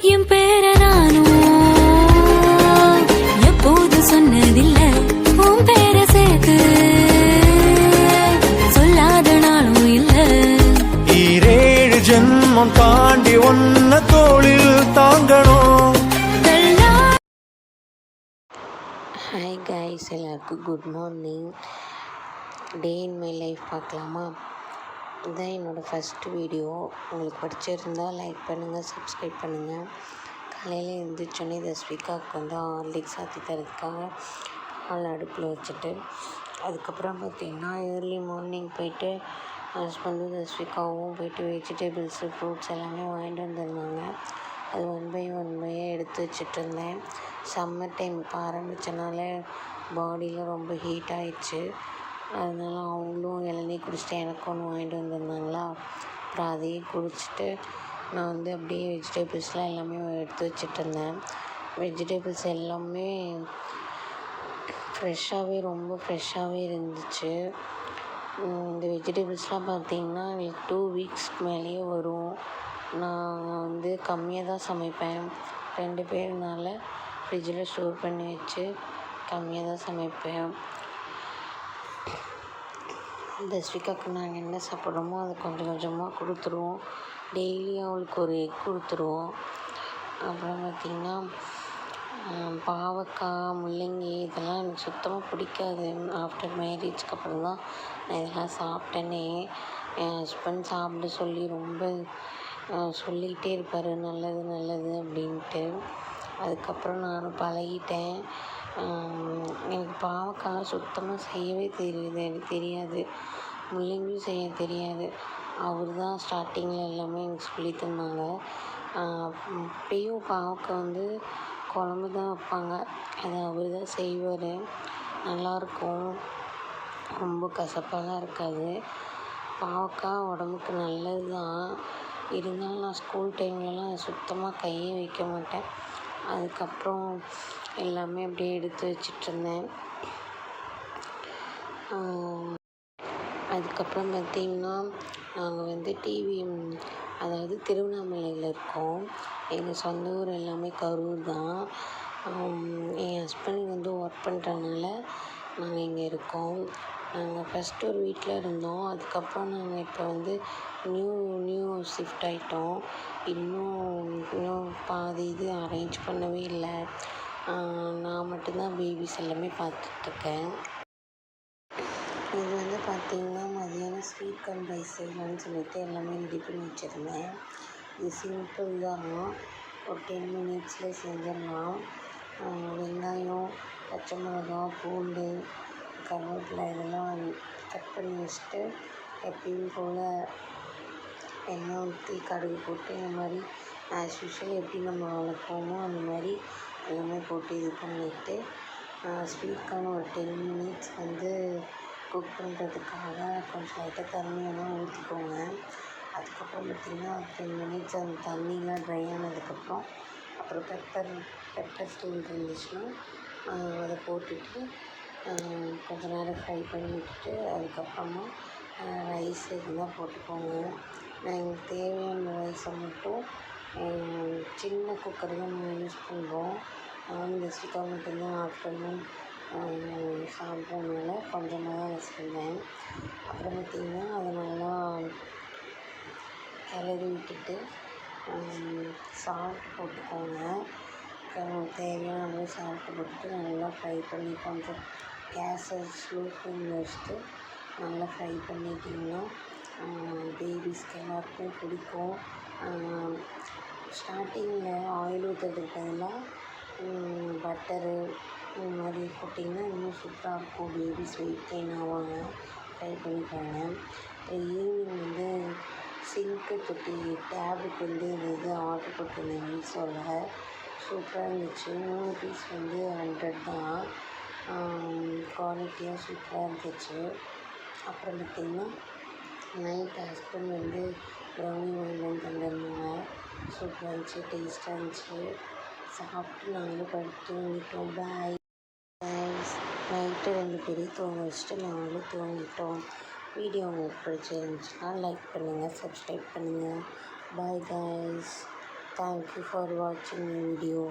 என் பேர நானும் எப்போது சொன்னதில்லை, உன் பேர சேர்த்து சொல்லாத நாளும் இல்லை. 7 ஜென்மம் தாண்டி ஒன்ன தோளில் தாங்கணும். ஹாய் கைஸ், எல்லாருக்கும் good morning. Day in my life பார்க்கலாமா? இதுதான் என்னோடய ஃபஸ்ட்டு வீடியோ. உங்களுக்கு பிடிச்சிருந்தால் லைக் பண்ணுங்கள், சப்ஸ்கிரைப் பண்ணுங்கள். காலையில் எழுந்திரிச்சோன்னே தஸ்விகாவுக்கு வந்து ஹார்லிக்ஸ் ஆற்றி தரதுக்காக பால் அடுப்பில் வச்சுட்டு, அதுக்கப்புறம் பார்த்திங்கன்னா ஏர்லி மார்னிங் போயிட்டு ஹஸ்பண்டும் தஸ்விகாவும் போயிட்டு வெஜிடபிள்ஸு ஃப்ரூட்ஸ் எல்லாமே வாங்கிட்டு வந்திருந்தாங்க. அது ஒன் பை எடுத்து வச்சுட்டு இருந்தேன். சம்மர் டைம் இப்போ ஆரம்பித்தனால பாடியில் ரொம்ப ஹீட் ஆகிடுச்சு. அதனால அவங்களும் இளநீ குடிச்சிட்டு எனக்கு ஒன்று வாங்கிட்டு வந்திருந்தாங்களா, அப்புறம் அதையும் குடிச்சிட்டு நான் வந்து அப்படியே வெஜிடபிள்ஸ்லாம் எல்லாமே எடுத்து வச்சிட்ருந்தேன். வெஜிடபிள்ஸ் எல்லாமே ரொம்ப ஃப்ரெஷ்ஷாகவே இருந்துச்சு. இந்த வெஜிடபிள்ஸ்லாம் பார்த்திங்கன்னா எனக்கு 2 வீக்ஸ்க்கு மேலேயே வரும். நான் வந்து கம்மியாக தான் சமைப்பேன். 2 பேர்னால ஃப்ரிட்ஜில் ஸ்டோர் பண்ணி வச்சு கம்மியாக தான் சமைப்பேன். தஸ்விகாவுக்கு நாங்கள் என்ன சாப்பிட்றோமோ அதை கொஞ்சம் கொஞ்சமாக கொடுத்துருவோம். டெய்லி அவளுக்கு ஒரு எக் கொடுத்துருவோம். அப்புறம் பார்த்திங்கன்னா பாவக்காய், முள்ளங்கி இதெல்லாம் எனக்கு சுத்தமாக பிடிக்காது. ஆஃப்டர் மேரேஜ்க்கு அப்புறம் தான் நான் இதெல்லாம் சாப்பிட்டேனே. என் ஹஸ்பண்ட் சாப்பிட சொல்லி ரொம்ப சொல்லிக்கிட்டே இருப்பார், நல்லது நல்லது அப்படின்ட்டு. அதுக்கப்புறம் நானும் பழகிட்டேன். எனக்கு பாவக்காய் சுத்தமாக செய்யவே தெரியாது. முள்ளங்கியும் செய்ய தெரியாது. அவர் தான் ஸ்டார்டிங்கில் எல்லாமே எனக்கு சொல்லி தந்தாங்க. அப்பயும் பாவக்காய் வந்து குழம்பு தான் வைப்பாங்க, அதை அவர் தான் செய்வார். நல்லாயிருக்கும், ரொம்ப கசப்பாலாம் இருக்காது. பாவக்காய் உடம்புக்கு நல்லது தான். இருந்தாலும் நான் ஸ்கூல் டைம்லலாம் சுத்தமாக கையே வைக்க மாட்டேன். அதுக்கப்புறம் எல்லாமே அப்படியே எடுத்து வச்சிட்ருந்தேன். அதுக்கப்புறம் பார்த்திங்கன்னா நாங்கள் வந்து அதாவது திருவண்ணாமலையில் இருக்கோம். எங்கள் சொந்த ஊர் எல்லாமே கரூர் தான். என் ஹஸ்பண்ட் வந்து ஒர்க் பண்ணுறதுனால நாங்கள் இங்கே இருக்கோம். நாங்கள் ஃபஸ்ட்டு ஒரு வீட்டில் இருந்தோம். அதுக்கப்புறம் நாங்கள் இப்போ வந்து நியூ ஷிஃப்ட் ஆகிட்டோம். இன்னும் பாதி இது அரேஞ்ச் பண்ணவே இல்லை. நான் மட்டும்தான் பேபிஸ் எல்லாமே பார்த்துட்ருக்கேன். இது வந்து பார்த்திங்கன்னா மதியானம் ஸ்வீட் கார்ன் ரைஸ் செய்யலான்னு சொல்லிட்டு எல்லாமே ரெடி பண்ணி வச்சுருந்தேன். இது சிம்பிள் தான், ஒரு 10 மினிட்ஸில் செஞ்சிடலாம். வெங்காயம், பச்சை மிளகா, பூண்டு, கருவேப்பிலை இதெல்லாம் கட் பண்ணி வச்சுட்டு எப்பயும் போல் எண்ணெய் ஊற்றி கடுகு போட்டு இந்த மாதிரி ஆஸ் யூஷுவல் எப்படி நம்ம வளர்ப்போமோ அந்த மாதிரி எல்லாமே போட்டு இது பண்ணிவிட்டு ஸ்வீட் கார்ன் ஒரு 10 மினிட்ஸ் வந்து குக் பண்ணுறதுக்காக கொஞ்சம் லைட்டாக தண்ணி வேணால் ஊற்றிக்கோங்க. அதுக்கப்புறம் பார்த்திங்கன்னா 10 மினிட்ஸ் அந்த தண்ணிலாம் ட்ரை ஆனதுக்கப்புறம் அப்புறம் பெப்பர் தூள் இருந்துச்சுன்னா அதை போட்டுட்டு கொஞ்சம் நேரம் ஃப்ரை பண்ணி விட்டுட்டு அதுக்கப்புறமா ரைஸ் இருந்தால் போட்டுக்கோங்க. நான் எங்களுக்கு தேவையான ரைஸை மட்டும் சின்ன குக்கர் தான் நாங்கள் யூஸ் பண்ணுறோம். நானும் தஸ்விகா மட்டும்தான் ஆஃப்டர்நூன் சாப்பிட்றதுனால கொஞ்சமாக தான் வச்சுருந்தேன். அப்புறம் பார்த்திங்கன்னா அதை நல்லா கிளறி விட்டுட்டு சால்ட் போட்டுக்கோங்க. தேவையான அளவு சால்ட்டு போட்டுட்டு நல்லா ஃப்ரை பண்ணி கொஞ்சம் கேஸை ஸ்லோ ஃப்ளேமில் வச்சுட்டு நல்லா ஃப்ரை பண்ணிட்டிங்கன்னா பேபிஸ்க்கு எல்லாருக்கும் பிடிக்கும். ஸ்டார்டிங்கில் ஆயில் ஊற்றுறதுக்கு பதிலாக பட்டரு இந்த மாதிரி போட்டிங்கன்னா இன்னும் சூப்பராக இருக்கும். பேபிஸ் வெயிட் கெயின் ஆவாங்க. ட்ரை பண்ணி பாருங்கள். ஈவினிங் வந்து சிங்க்கு தொட்டி டேபுக்கு வந்து இது ஆர்டர் போட்டிருந்தேன் மீஷோவில். சூப்பராக இருந்துச்சு. 3 பீஸ் வந்து 100 தான். குவாலிட்டியாக சூப்பராக இருந்துச்சு. அப்புறம் பார்த்திங்கன்னா நைட் ஹஸ்பண்ட் வந்து ப்ரௌனி வாங்கிட்டு தந்திருந்தாங்க. சூப்பராக இருந்துச்சு, டேஸ்ட்டாக இருந்துச்சு. சாப்பிட்டு நாங்களும் படுத்து தூங்கிட்டோம். Bye guys. நைட்டு 2 பேரையும் தூங்க வச்சுட்டு நாங்களும் தூங்கிட்டோம். வீடியோ உங்களுக்கு பிடிச்சிருந்துச்சுன்னா லைக் பண்ணுங்கள், சப்ஸ்கிரைப் பண்ணுங்கள். Bye guys. தேங்க்யூ ஃபார் வாட்சிங் வீடியோ.